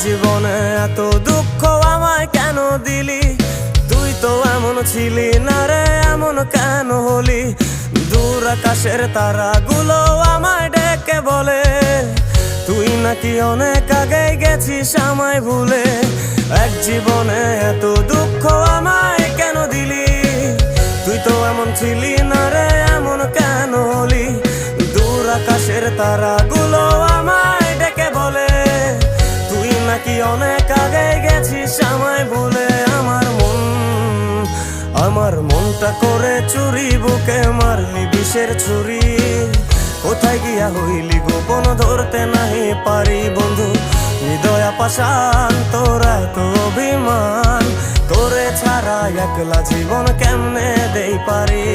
জীবনে এত দুঃখ আমায় কেন দিলি? তুই তো এমন ছিলি না রে, এমন কেন হলি? দূর আকাশের তারাগুলো আমায় ডেকে বলে তুই নাকি অনেক আগে গেছিস আমায় ভুলে। এক জীবনে এত দুঃখ আমায় কেন দিলি? তুই তো এমন ছিলি না রে, এমন কেন হলি? দূর আকাশের তারাগুলো আমায় ডেকে বলে তুই নাকি অনেক আগে গেছিস আমায় ভুলে। আমার মনটা করে চুরি, বুকে মারলি বিষের ছুরি। কোথায় গিয়া হইলি গোপন ধরতে নাহি পারি বন্ধু। হৃদয় পাষাণ তোর এত অভিমান, তোরে ছাড়া একলা জীবন কেমনে দেই পারি?